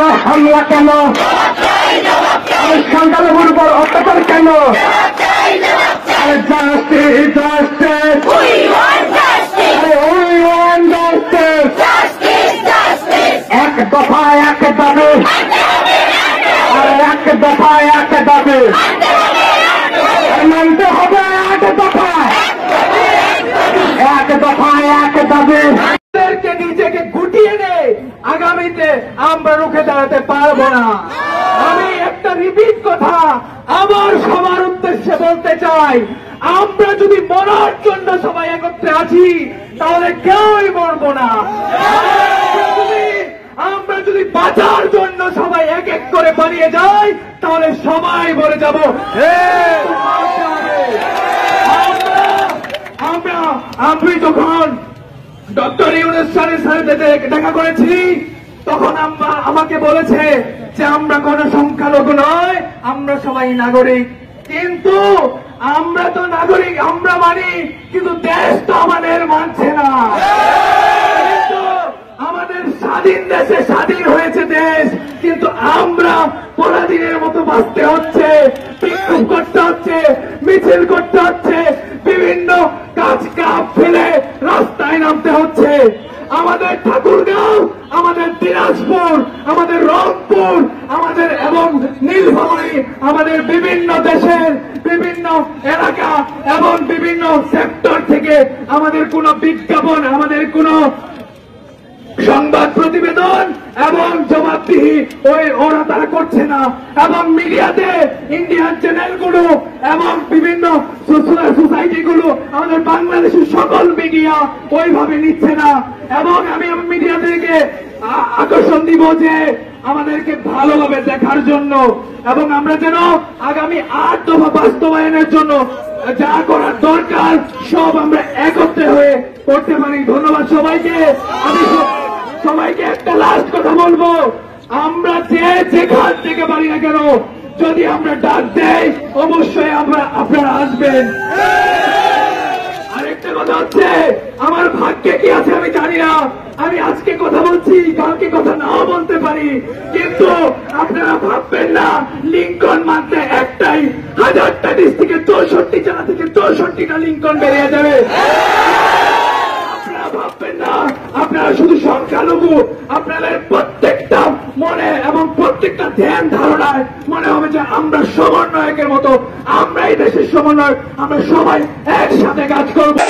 সংখ্যালঘুদের হামলা কেন? সংখ্যালঘুর উপর অত্যাচার কেন? জাস্টিস জাস্টিস এক দফায় এক দাবি, এক দফায় এক দাবি মানতে হবে, এক দফায় এক দফায় এক দাবি। নিজেকে গুটিয়ে নেই, আগামীতে আমরা রুখে দাঁড়াতে পারবো না। আমি একটা রিপিট কথা আমার সবার উদ্দেশ্যে বলতে চাই, আমরা যদি মরার জন্য সবাই একত্রে আছি তাহলে কেউই মরবো না। আমরা যদি বাঁচার জন্য সবাই এক এক করে পালিয়ে যাই তাহলে সবাই মরে যাব। আমি যখন ডক্টর ইউনূস স্যারের সাথে দেখা করেছি তখন আমাকে বলেছে যে আমরা কোন সংখ্যালঘু নয়, আমরা সবাই নাগরিক। কিন্তু আমরা তো নাগরিক, আমরা মানি, কিন্তু দেশ তো আমাদের মানছে না। আমাদের স্বাধীন দেশে স্বাধীন হয়েছে দেশ, কিন্তু আমরা পরাধীনের মতো বাঁচতে হচ্ছে, বিক্ষোভ করতে হচ্ছে, মিছিল করতে হচ্ছে, বিভিন্ন কাজ কাপ ফেলে রাস্তায় নামতে হচ্ছে। আমাদের ঠাকুরগাঁও, আমাদের দিনাজপুর, আমাদের রংপুর, আমাদের এবং নীলফামারী, আমাদের বিভিন্ন দেশের বিভিন্ন এলাকা এবং বিভিন্ন সেক্টর থেকে আমাদের কোন বিজ্ঞাপন, আমাদের কোন সংবাদ প্রতিবেদন এবং জবাবদিহি ওরা তারা করছে না। এবং মিডিয়াতে ইন্ডিয়ান চ্যানেলগুলো এবং বিভিন্ন সোসাইটিগুলো আমাদের বাংলাদেশের সকল মিডিয়া ওইভাবে নিচ্ছে না। এবং আমি মিডিয়াদেরকে আকর্ষণ দিব যে আমাদেরকে ভালোভাবে দেখার জন্য এবং আমরা যেন আগামী 8 দফা বাস্তবায়নের জন্য যা করার দরকার সব আমরা একত্রে হয়ে করতে পারি। ধন্যবাদ সবাইকে। আমি সবাইকে একটা লাস্ট কথা বলবো, আমরা যেখান থেকে পারি না কেন যদি আমরা ডাক দেই অবশ্যই আপনারা আসবেন। আরেকটা কথা হচ্ছে, আমার ভাগ্যে কি আছে আমি জানি না, আমি আজকে কথা বলছি, কালকে কথা নাও বলতে পারি, কিন্তু আপনারা ভাববেন না লিঙ্কন মানতে একটাই 1000টা ডিস্ট্রিক্টে 64 জেলা থেকে 64টা লিঙ্কন বেরিয়ে যাবে। আপনারা ভাববেন না আপনারা শুধু সংখ্যালঘু, আপনাদের প্রত্যেকটা মনে এবং প্রত্যেকটা ধ্যান ধারণায় মনে হবে যে আমরা সমন্বয়কের মতো, আমরা এই দেশের সমন্বয়, আমরা সবাই একসাথে কাজ করবো।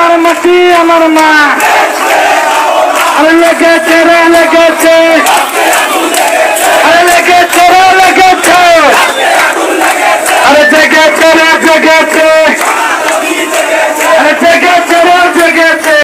আমার মাটি আমার মা আরে লেগেছে রে লেগেছে আরে লেগেছে রে লেগেছে আরে জেগেছে রে জেগেছে আরে জেগেছে রে জেগেছে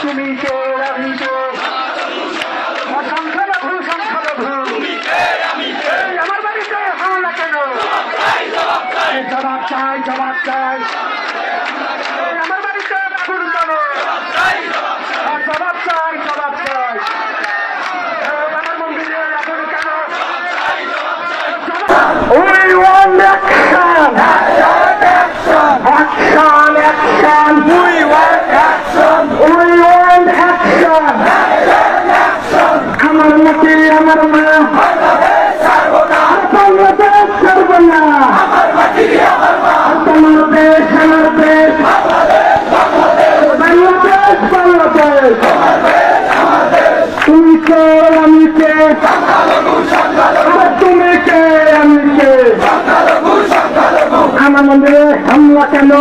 তুমি কে আমি কে সংখ্যালঘু সংখ্যালঘু আমার বাড়িতে হামলা কেন জবাব চাই জবাব চাই আমার বাড়িতে আগুন কেন জবাব চাই জবাব চাই আমার মন্দিরে আগুন কেন We want action! Action! Action! We want action! We want action! আমার মাটি আমার মা বাংলাদেশ ছাড়বো না তোমার দেশ আমার দেশ বাংলাদেশ বাংলাদেশ তুমি কে আমি কে তুমি কে আমি কে আমার মন্দিরে হামলা কেন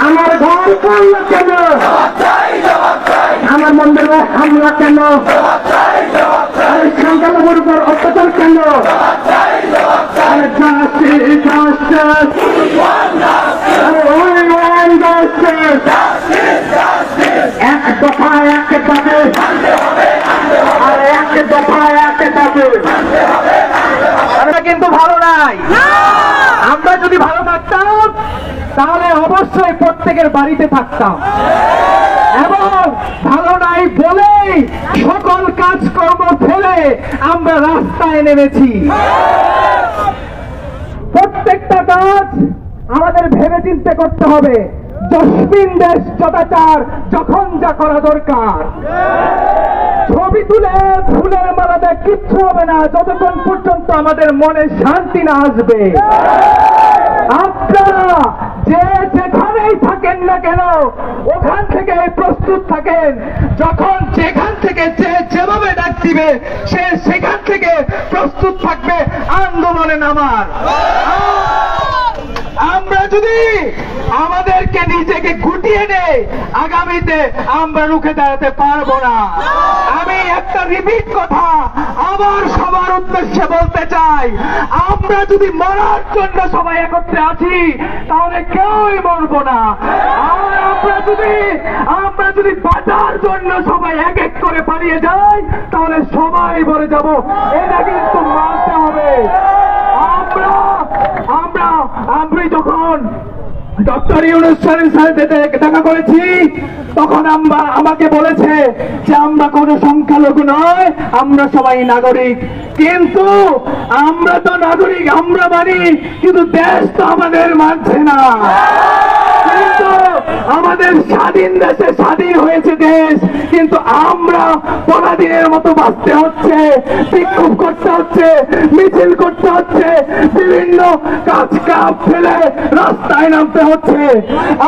আমার ঘর করলো কেন আমার মন্দিরে হামলা কেন সংখ্যালঘুর উপর অত্যাচার কেন এক দফায় এক দাবি আর এক দফায় এক দাবি আমরা কিন্তু ভালো নাই আমরা যদি ভালো থাকতাম তাহলে অবশ্যই প্রত্যেকের বাড়িতে থাকতাম এবং ভালো নাই বলেই সকল কাজকর্ম ফেলে আমরা রাস্তায় নেমেছি প্রত্যেকটা কাজ আমাদের ভেবে চিন্তে করতে হবে জসমিন দেশ যথাচার যখন যা করা দরকার ছবি তুলে ফুলের মালা দেয় কিচ্ছু হবে না যতক্ষণ পর্যন্ত আমাদের মনে শান্তি না আসবে আপনারা যে যেখানেই থাকেন না কেন ওখান থেকে প্রস্তুত থাকেন যখন যেখান থেকে যে যেভাবে ডাক দিবে সে সেখান থেকে প্রস্তুত থাকবে আন্দোলনে নামার আমরা যদি আমাদেরকে নিজেকে গুটিয়ে নেই আগামীতে আমরা রুখে দাঁড়াতে পারবো না আমি একটা রিপিট কথা আবার সবার উদ্দেশ্যে বলতে চাই আমরা যদি মরার জন্য সবাই একত্রে আছি তাহলে কেউই মরবো না আর আমরা যদি বাঁচার জন্য সবাই এক এক করে পালিয়ে যাই তাহলে সবাই মরে যাব এটা কিন্তু মানতে হবে আমি যখন ডক্টর ইউনূস স্যারের সাথে দেখা করেছি তখন আমাকে বলেছে যে আমরা কোনো সংখ্যালঘু নয় আমরা সবাই নাগরিক কিন্তু আমরা তো নাগরিক আমরা মানি কিন্তু দেশ তো আমাদের মানছে না কিন্তু আমাদের স্বাধীন দেশে স্বাধীন হয়েছে দেশ কিন্তু আমরা পরাধীনের মতো বাঁচতে হচ্ছে বিক্ষোভ করতে হচ্ছে মিছিল করতে হচ্ছে বিভিন্ন কাজ কাপ ফেলে রাস্তায় নামতে হচ্ছে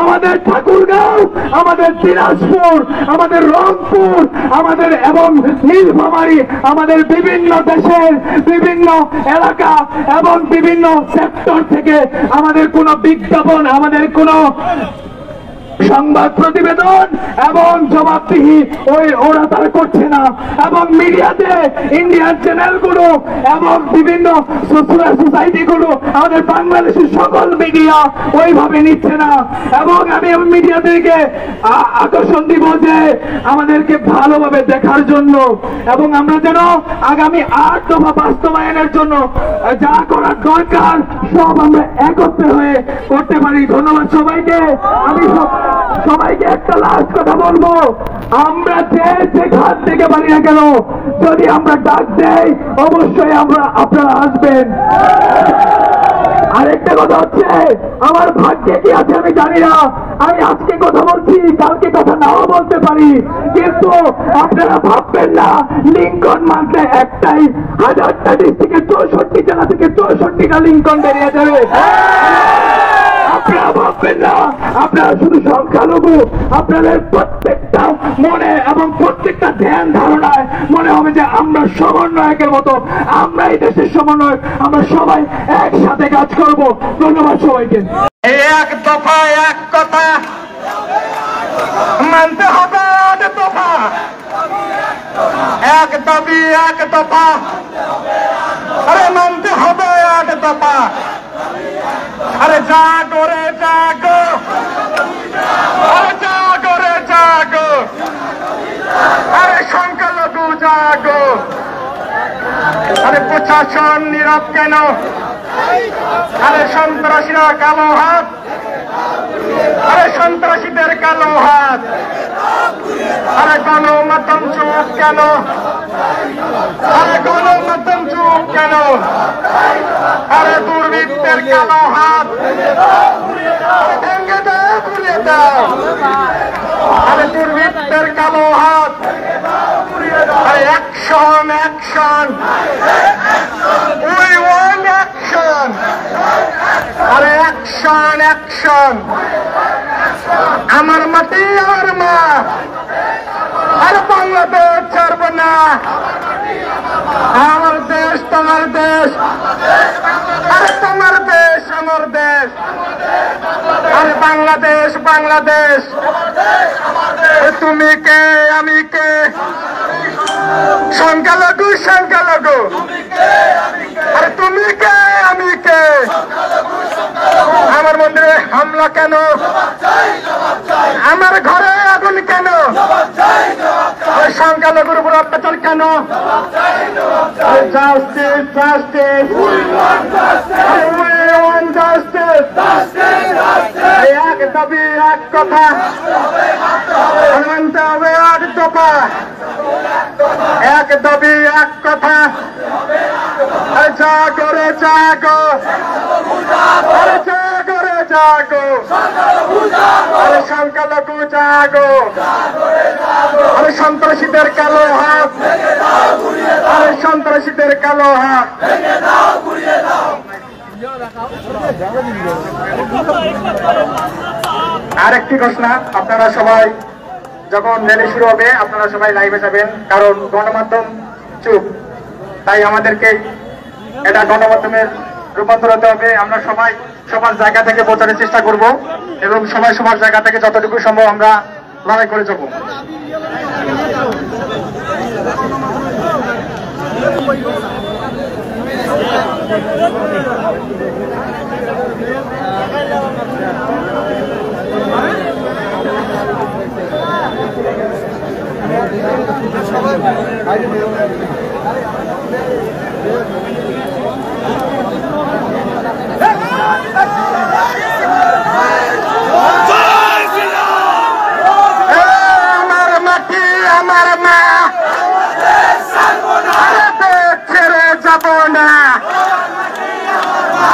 আমাদের ঠাকুরগাঁও আমাদের দিনাজপুর আমাদের রংপুর আমাদের এবং নীলফামারী আমাদের বিভিন্ন দেশের বিভিন্ন এলাকা এবং বিভিন্ন সেক্টর থেকে আমাদের কোনো বিজ্ঞাপন আমাদের কোনো সংবাদ প্রতিবেদন এবং জবাবদিহি ওরা তারা করছে না এবং মিডিয়াতে ইন্ডিয়ান চ্যানেলগুলো এবং বিভিন্ন সোসাইটিগুলো আমাদের বাংলাদেশের সকল মিডিয়া ওইভাবে নিচ্ছে না এবং আমি মিডিয়াদেরকে আকর্ষণ দিব যে আমাদেরকে ভালোভাবে দেখার জন্য এবং আমরা যেন আগামী 8 দফা বাস্তবায়নের জন্য যা করার দরকার সব আমরা একত্রে হয়ে করতে পারি ধন্যবাদ সবাইকে আমি সবাইকে একটা লাস্ট কথা বলবো আমরা যেখান থেকে পারি না কেন যদি আমরা ডাক দেই অবশ্যই আপনারা আসবেন আরেকটা কথা হচ্ছে আমার ভাগ্যে কি আছে আমি জানি না আমি আজকে কথা বলছি কালকে কথা নাও বলতে পারি কিন্তু আপনারা ভাববেন না লিঙ্কন মাত্র একটাই 1000টা ডিস্ট্রিক্টে 64 জেলা থেকে 64টা লিঙ্কন বেরিয়ে যাবে। আপনারা ভাববেন না আপনারা শুধু সংখ্যালঘু, আপনাদের প্রত্যেকটা মনে এবং প্রত্যেকটা ধ্যান ধারণায় মনে হবে যে আমরা সমন্বয়কের মতো, আমরা এই দেশের সমন্বয়ক, আমরা সবাই একসাথে কাজ করব। ধন্যবাদ সবাইকে। এক দফা এক কথা মানতে হবে, আট দফা এক দাবি এক দফা, আরে মানতে হবে আট দফা। আরে জাগো রে জাগো, আরে জাগো রে জাগো, আরে সংখ্যালঘু জাগো। আরে প্রশাসন নীরব কেন? আরে সন্ত্রাসীরা কালো হাত, আরে সন্ত্রাসীদের কালো হাত, আরে গণমাধ্যম চুপ কেন? আরে গণমাধ্যম চুপ কেন? আরে দুর্বৃত্তের কালো হাত ভেঙে দাও, ঘুরিয়ে দাও। আরে দুর্বৃত্তের কালো হাত, আরে action action, we want action, আরে অ্যাকশন অ্যাকশন। আমার মাটি আমার মা, আরে বাংলাদেশ ছাড়ব না। আমার দেশ তোমার দেশ, আরে তোমার দেশ আমার দেশ, আরে বাংলাদেশ বাংলাদেশ। তুমি কে আমি কে? সংখ্যালঘু সংখ্যালঘু, আরে তুমি কে আমি কে? আমার মন্দিরে হামলা কেন? আমার ঘরে আগুন কেন? সংখ্যালঘুর উপর অত্যাচার কেন? জাস্টিস জাস্টিস, এক দাবি এক কথা মানতে হবে আট দফা, এক দাবি এক কথা। জাগো রে জাগো, আরে জাগো রে জাগো, আরে সংখ্যালঘু জাগো। আরে সন্ত্রাসীদের কালো হাত, আরে সন্ত্রাসীদের কালো হাত। আরেকটি ঘোষণা, আপনারা সবাই যখন র্যালি শুরু হবে আপনারা সবাই লাইভে যাবেন, কারণ গণমাধ্যম চুপ, তাই আমাদেরকে এটা গণমাধ্যমের রূপান্তর হতে হবে। আমরা সবাই সবার জায়গা থেকে প্রচারের চেষ্টা করব এবং সবাই সবার জায়গা থেকে যতটুকু সম্ভব আমরা লড়াই করে যাব। আমার মাটি আমার মা, ছেড়ে যাব না।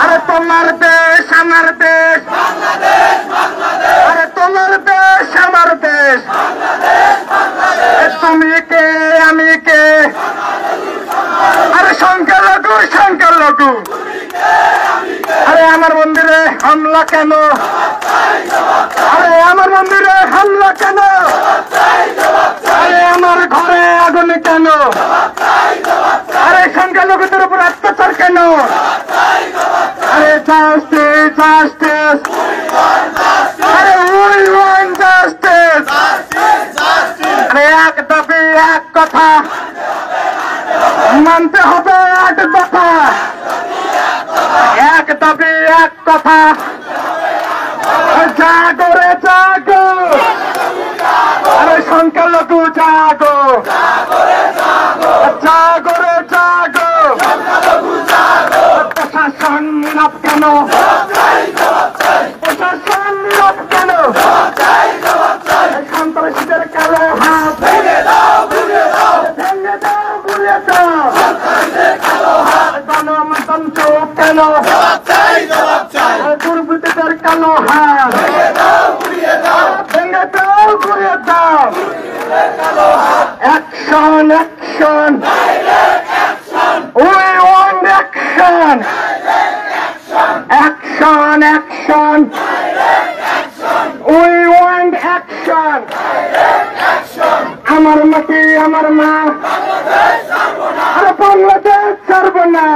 আরে তোমার দেশ আমার দেশ, আরে তোমার দেশ আমার দেশ। তুমি কে আমি কে? আরে সংখ্যালঘু সংখ্যালঘু, আরে আমার মন্দিরে হামলা কেন? আরে আমার মন্দিরে হামলা কেন? আরে আমার ঘরে আগুন কেন? আরে সংখ্যালঘুদের উপর অত্যাচার কেন? আরে জাস্টিস জাস্টিস, আরে উই ওয়ান্ট জাস্টিস। আরে এক দাবি এক কথা মানতে হবে আট দফা, এক দাবি এক কথা। জাগো রে জাগো, আরে সংখ্যালঘু জাগো, জাগো রে জাগো। প্রশাসন নীরব কেন? প্রশাসন নীরব কেন? সন্ত্রাসীদের কালো হাত ভেঙে দাও, ঘুরিয়ে দাও, ভেঙে দাও, ঘুরিয়ে দাও। গণমাধ্যম চুপ কেন? দুর্বৃত্তদের কালো হাত ভেঙে দাও, ঘুরিয়ে দাও। Action action, we want action. action. We want action. আমার মাটি আমার মা, আরে বাংলাদেশ ছাড়ব না।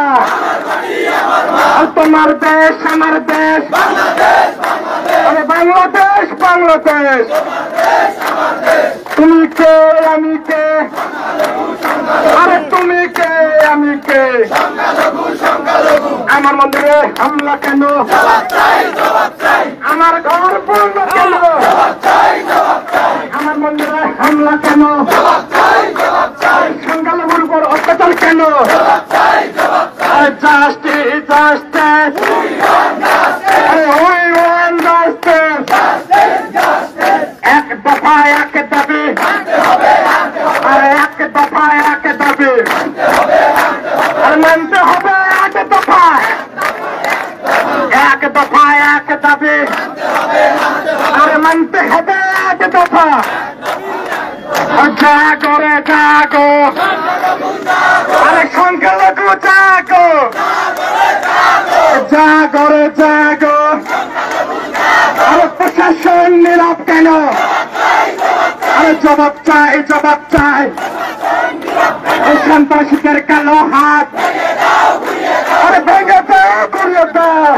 আর তোমার দেশ আমার দেশ, আরে বাংলাদেশ বাংলাদেশ। তুমি কে আমি কে, আরে তুমি কে আমি কে। আমার মন্দিরে হামলা কেন, আমার ঘর পূর্ণ কেন, আমার মন্দিরে হামলা কেন, সংখ্যালঘুর উপর অত্যাচার কেন। জাস্টিস জাস্টিস, এক দফায় এক দাবি, আর এক দফায় এক দাবি, আর মানতে হবে এক দফায়, এক দফায় এক দাবি, আর মানতে হবে এক দফা। জাগো রে জাগো, আরে সংখ্যালঘু জাগো, জাগো রে জাগো। আরে প্রশাসন নীরব কেন, আরে জবাব চাই জবাব চাই। এই সন্ত্রাসীদের কালো হাত, আরে ভেঙে দাও ঘুরিয়ে দাও।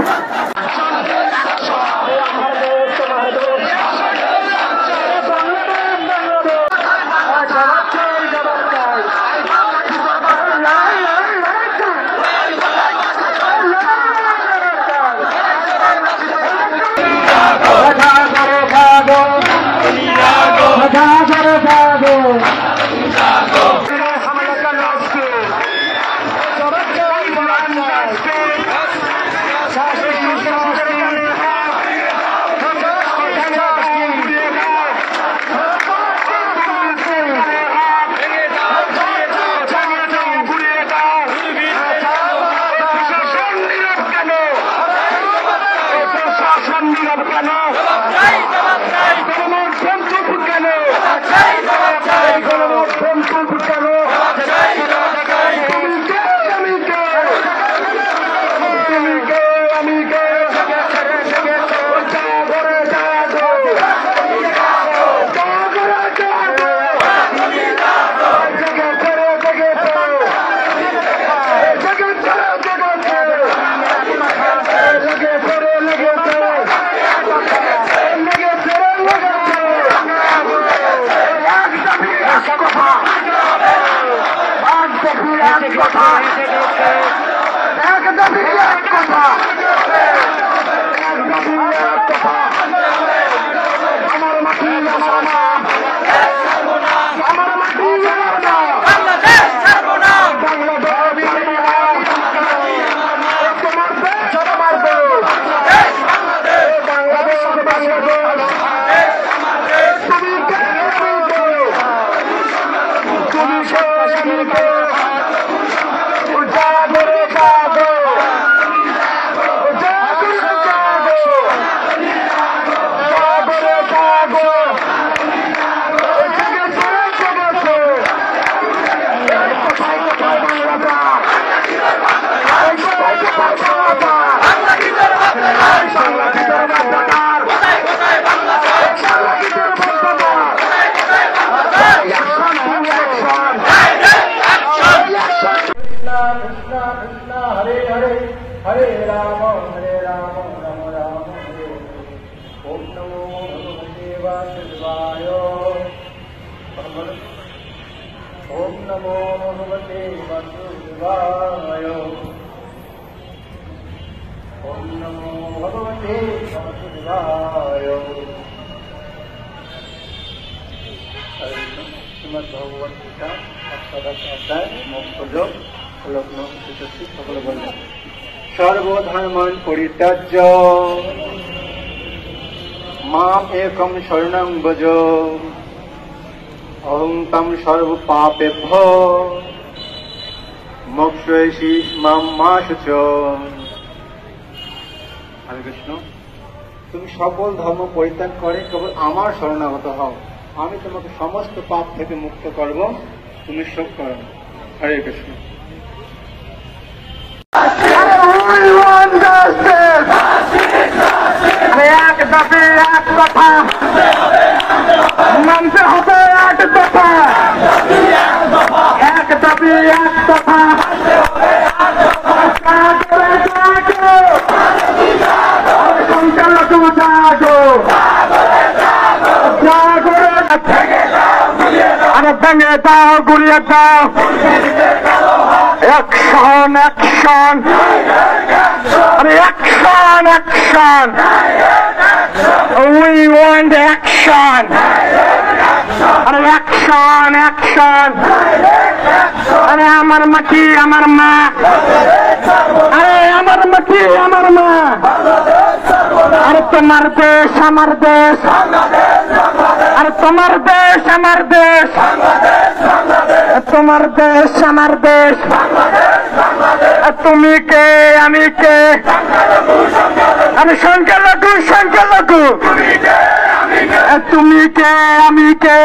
ओम नमो भगवते वासुदेवाय। ओम नमो भगवते वासुदेवाय। श्रीमद् भगवत गीता अष्टादश अध्याय मोक्षयोग श्लोक 9 সকলে বলবেন। सर्वधर्मान् परित्यज्य माम् एकं शरणं व्रज अहं तं सर्वपापेभ्यो मोक्षयिष्यामि मा शुचो। हरे कृष्ण। তুমি সকল ধর্ম পরিত্যাগ করে কেবল আমার শরণাগত হও, আমি তোমাকে সমস্ত পাপ থেকে মুক্ত করব, তুমি শোক করো। হরে কৃষ্ণ। দাবি এক দফা মানতে হবে এক দফা এক দাবি এক দফা সংখ্যালঘু জাগো জাগরে আরে ভেঙে দাও গুড়িয়ে দাও অ্যাকশন অ্যাকশন আরে action action we want action আরে অ্যাকশন অ্যাকশন আরে আমার মাটি আমার মা আরে আমার মাটি আমার মা আরে তোমার দেশ আমার দেশ আরে তোমার দেশ আমার দেশ তোমার দেশ আমার দেশ তুমি কে আমি কে আরে সংখ্যালঘু সংখ্যালঘু তুমি কে আমি কে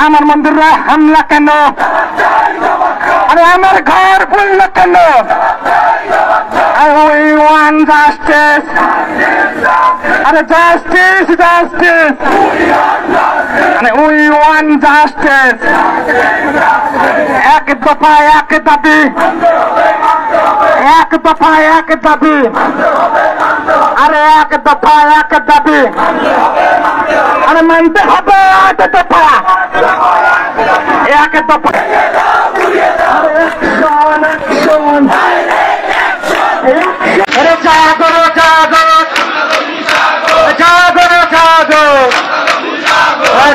আমার মন্দিরে হামলা কেন আরে আমার ঘর বলল কেন we want justice আরে justice justice আরে we want justice এক দফা এক দাবি এক দফা এক দাবি আরে এক দফা এক দাবি আরে মানতে হবে এক দফা এক দফা আরে জাগো জাগো জাগো জাগো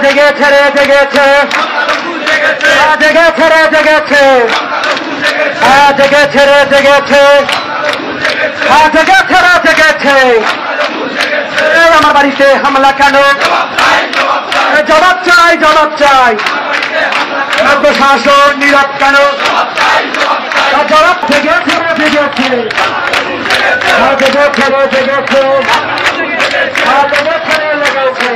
জেগেছে রে জেগেছে জেগেছে রে জেগেছে জেগেছে রে জেগেছে জেগেছে রে জেগেছে আমার বাড়িতে হামলা কেন জবাব চাই জবাব চাই প্রশাসন নীরব কেন জবাব জেগেছে রে জেগেছে জেগেছে রে জেগেছে জেগেছে রে লেগেছে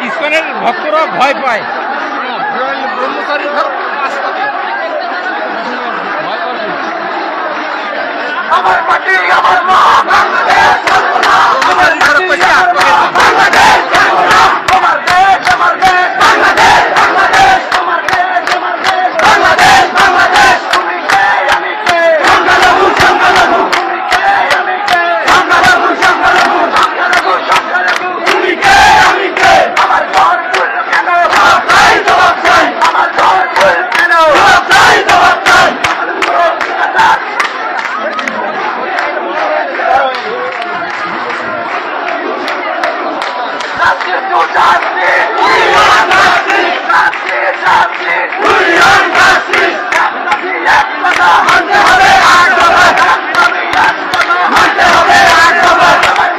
ইসকনের ভক্তরা ভয় পায় ব্রহ্মচারী আমার মাটি আমার মা বাংলাদেশ আমার মাটি আমার দেশ আমার দেশ আমার দেশ বাংলাদেশ বাংলাদেশ আমার দেশ আমার দেশ বাংলাদেশ বাংলাদেশ তুমি কে আমি কে সংখ্যালঘু সংখ্যালঘু তুমি কে আমি কে সংখ্যালঘু সংখ্যালঘু সংখ্যালঘু সংখ্যালঘু তুমি কে আমি কে আমার ঘর ফুল কেন জবাব চাই জবাব চাই আমার ঘর ফুল কেন জবাব চাই জবাব চাই মানতে হবে